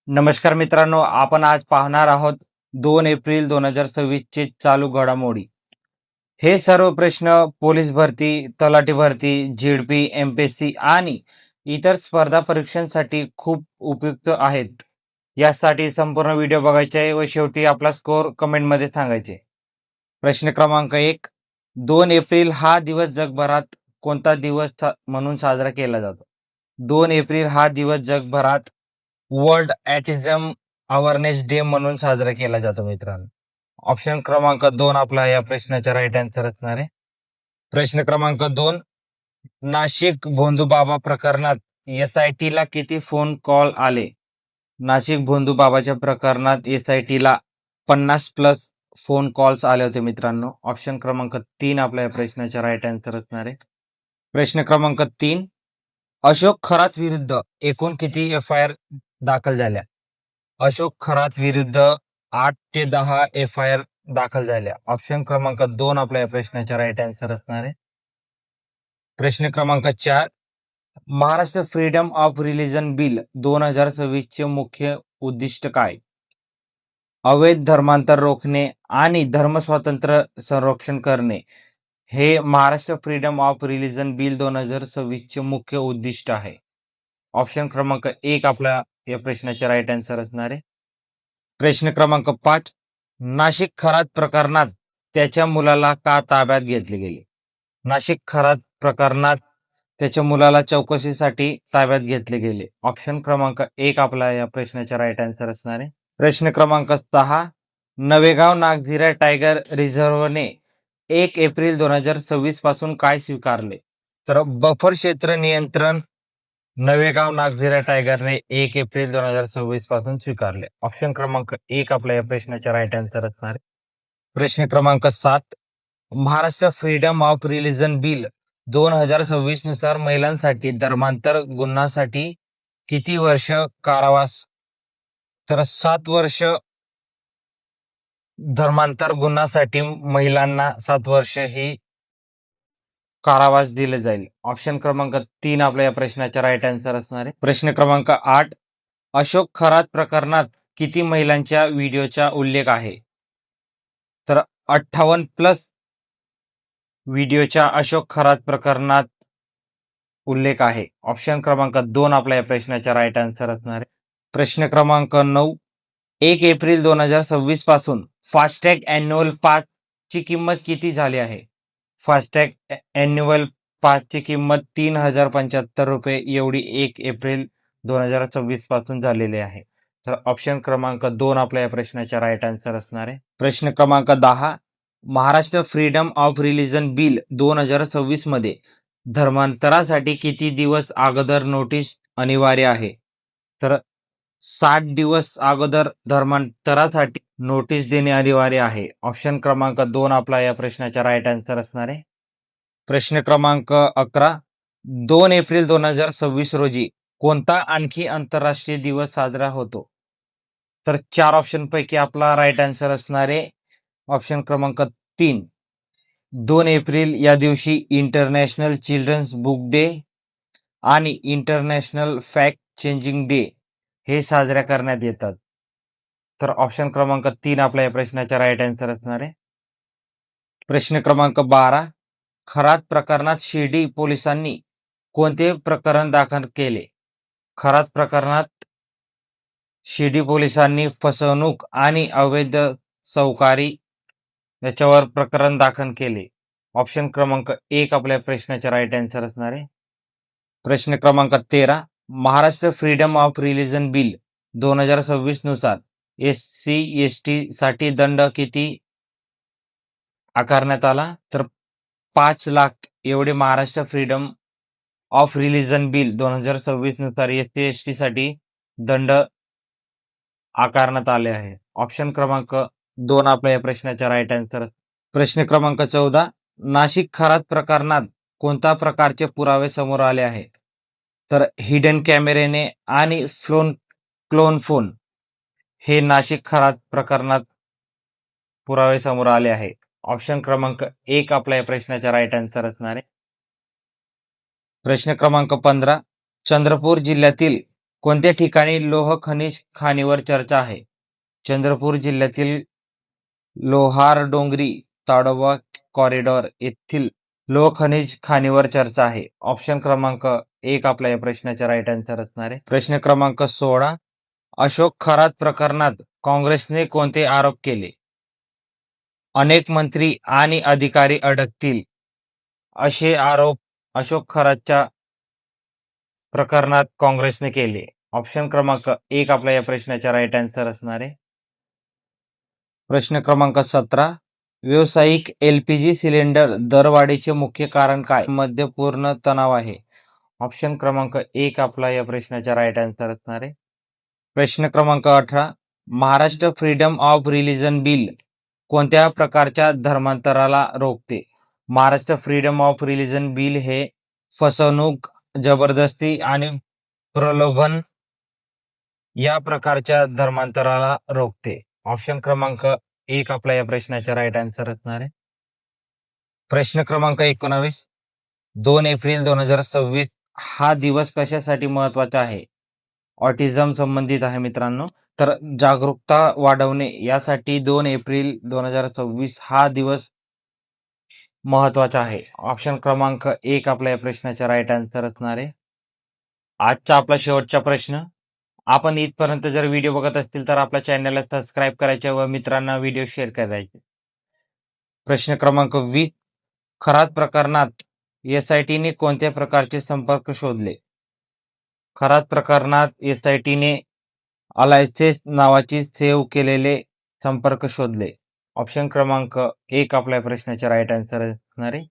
नमस्कार मित्रांनो, आपण आज पाहणार आहोत 2 एप्रिल 2026 चे चालू घडामोडी. हे सर्व प्रश्न पोलीस भरती, तलाठी भरती, झेडपी, एमपीएससी आणि इतर स्पर्धा परीक्षांसाठी खूप उपयुक्त आहेत. यासाठी संपूर्ण व्हिडिओ बघायचे आहे व शेवटी आपला स्कोअर कमेंटमध्ये सांगायचे. प्रश्न क्रमांक 1. 2 एप्रिल हा दिवस जगभरात कोणता दिवस म्हणून साजरा केला जातो? 2 एप्रिल हा दिवस जगभरात वर्ल्ड ऑटिझम अवेअरनेस डे म्हणून साजरा केला जातो मित्रांनो. ऑप्शन क्रमांक 2 आपला या प्रश्नाचा राईट आन्सर असणार आहे. प्रश्न क्रमांक 2. नाशिक भोंदूबाबा प्रकरणात एसआयटीला किती फोन कॉल आले? नाशिक भोंदूबाबाच्या प्रकरणात एसआयटीला 50+ फोन कॉल्स आले होते मित्रांनो. ऑप्शन क्रमांक 3 आपल्या या प्रश्नाचा राईट आन्सर असणार आहे. प्रश्न क्रमांक 3. अशोक खरात विरुद्ध एकूण किती एफ-आय-आर दाखल झाल्या? अशोक खरात विरुद्ध 8 ते 10 एफ-आय-आर दाखल झाल्या. ऑप्शन क्रमांक 2 आपल्या या प्रश्नाचा राईट आन्सर असणार आहे. प्रश्न क्रमांक 4. Maharashtra freedom of religion bill 2026 चे मुख्य उद्दिष्ट काय? अवैध धर्मांतर रोखणे आणि धर्मस्वातंत्र्य संरक्षण करणे हे Maharashtra freedom of religion bill 2026 चे मुख्य उद्दिष्ट आहे. ऑप्शन क्रमांक 1 आपल्या या प्रश्नाचे राईट आन्सर असणार आहे. प्रश्न क्रमांक 5. नाशिक खरात प्रकरणात त्याच्या मुलाला का ताब्यात घेतले गेले? नाशिक खरात प्रकरणात त्याच्या मुलाला चौकशीसाठी ताब्यात घेतले गेले. ऑप्शन क्रमांक 1 आपला या प्रश्नाचा राईट आन्सर असणार आहे. प्रश्न क्रमांक 6. नवेगाव नागझिरा टायगर रिझर्व्हने 1 एप्रिल 2026 पासून काय स्वीकारले? तर बफर क्षेत्र नियंत्रण नवेगाव नागझिरा टायगरने 1 एप्रिल 2026 पासून स्वीकारले. ऑप्शन क्रमांक 1 आपल्या या प्रश्नाचा राईट आन्सर असणार आहे. प्रश्न क्रमांक 7. Maharashtra freedom of religion bill 2026 नुसार महिलांसाठी धर्मांतर गुन्ह्यासाठी किती वर्ष कारावास? तर 7 वर्ष धर्मांतर गुन्ह्यासाठी महिलांना 7 वर्ष ही कारावास दिले जाईल. ऑप्शन क्रमांक 3 आपल्या या प्रश्नाचा राईट आन्सर असणार आहे. प्रश्न क्रमांक 8. अशोक खरात प्रकरणात किती महिलांच्या व्हिडिओचा उल्लेख आहे? तर 58+ व्हिडिओच्या अशोक खरात प्रकरणात उल्लेख आहे. ऑप्शन क्रमांक 2 आपल्या या प्रश्नाचा राईट आन्सर असणार आहे. प्रश्न क्रमांक 9. 1 एप्रिल 2026 पासून फास्टॅग अॅन्युअल पासची किंमत किती झाली आहे? फास्टॅग अॅन्युअल पासची किंमत 3075 रुपये एवढी 1 एप्रिल 2026 पासून झालेली आहे. तर ऑप्शन क्रमांक 2 आपल्या या प्रश्नाचा राईट आन्सर असणार आहे. प्रश्न क्रमांक 10. Maharashtra freedom of religion bill 2026 मध्ये धर्मांतरासाठी किती दिवस अगोदर नोटीस अनिवार्य आहे? तर 60 दिवस अगोदर धर्मांतरासाठी नोटीस देणे अनिवार्य आहे. ऑप्शन क्रमांक 2 आपला या प्रश्नाचा राईट आन्सर असणार आहे. प्रश्न क्रमांक 11. 2 एप्रिल 2026 रोजी कोणता आणखी आंतरराष्ट्रीय दिवस साजरा होतो? तर 4 ऑप्शन पैकी आपला राईट आन्सर असणार आहे ऑप्शन क्रमांक 3. 2 एप्रिल या दिवशी इंटरनॅशनल चिल्ड्रन्स बुक डे आणि इंटरनॅशनल फॅक्ट चेंजिंग डे हे साजऱ्या करण्यात येतात. तर ऑप्शन क्रमांक 3 आपल्या या प्रश्नाचा राईट आन्सर असणार आहे. प्रश्न क्रमांक 12. खरात प्रकरणात शिर्डी पोलिसांनी कोणते प्रकरण दाखल केले? खरात प्रकरणात शिर्डी पोलिसांनी फसवणूक आणि अवैध सावकारी याच्यावर प्रकरण दाखल केले. ऑप्शन क्रमांक 1 आपल्या प्रश्नाचा राईट आन्सर असणार आहे. प्रश्न क्रमांक 13. Maharashtra freedom of religion bill 2026 नुसार SC/ST साठी दंड किती आकारण्यात आला? तर 5 लाख एवढे Maharashtra freedom of religion bill 2026 नुसार SC/ST साठी दंड आकारण्यात आले आहे. ऑप्शन क्रमांक 2 आपल्या या प्रश्नाचा राईट आन्सर. प्रश्न क्रमांक 14. नाशिक खरात प्रकरणात कोणत्या प्रकारचे पुरावे समोर आले आहेत? तर हिडन कॅमेऱ्याने आणि क्लोन फोन हे नाशिक खरात प्रकरणात पुरावे समोर आले आहे. ऑप्शन क्रमांक 1 आपल्या या प्रश्नाचा राईट आन्सर असणार आहे. प्रश्न क्रमांक 15. चंद्रपूर जिल्ह्यातील कोणत्या ठिकाणी लोह खनिज खाणीवर चर्चा आहे? चंद्रपूर जिल्ह्यातील लोहार डोंगरी ताडोबा कॉरिडॉर येथील लोह खनिज खाणीवर चर्चा आहे. ऑप्शन क्रमांक 1 आपला या प्रश्नाचा राईट आन्सर असणार आहे. प्रश्न क्रमांक 16. अशोक खरात प्रकरणात काँग्रेसने कोणते आरोप केले? अनेक मंत्री आणि अधिकारी अडकतील असे आरोप अशोक खरातच्या प्रकरणात काँग्रेसने केले. ऑप्शन क्रमांक 1 आपला या प्रश्नाचा राईट आन्सर असणार आहे. प्रश्न क्रमांक 17. व्यावसायिक एलपीजी सिलेंडर दरवाढीचे मुख्य कारण काय? मध्ये पूर्ण तणाव आहे. ऑप्शन क्रमांक 1 आपला या प्रश्नाचा राईट आन्सर असणार आहे. प्रश्न क्रमांक 18. Maharashtra freedom of religion bill कोणत्या प्रकारच्या धर्मांतराला रोखते? Maharashtra freedom of religion bill हे फसवणूक, जबरदस्ती आणि प्रलोभन या प्रकारच्या धर्मांतराला रोखते. ऑप्शन क्रमांक 1 आपला या प्रश्नाचा राईट आन्सर असणार आहे. प्रश्न क्रमांक 19. 2 एप्रिल 2026 हा दिवस कशासाठी महत्वाचा आहे? ऑटिझम संबंधित आहे मित्रांनो. तर जागरूकता वाढवणे यासाठी 2 एप्रिल 2026 हा दिवस महत्वाचा आहे. ऑप्शन क्रमांक 1 आपल्या या प्रश्नाचा राईट आन्सर असणार आहे. आजचा आपला शेवटचा प्रश्न. आपण इथपर्यंत जर व्हिडिओ बघत असतील तर आपल्या चॅनलला सबस्क्राईब करायचे व मित्रांना व्हिडिओ शेअर करायचे. प्रश्न क्रमांक 20. खरात प्रकरणात एसआयटीने कोणत्या प्रकारचे संपर्क शोधले? खरात प्रकरणात एसआयटीने अलायसेस नावाची सेव्ह केलेले संपर्क शोधले. ऑप्शन क्रमांक 1 आपल्या प्रश्नाचे राईट आन्सर असणार आहे.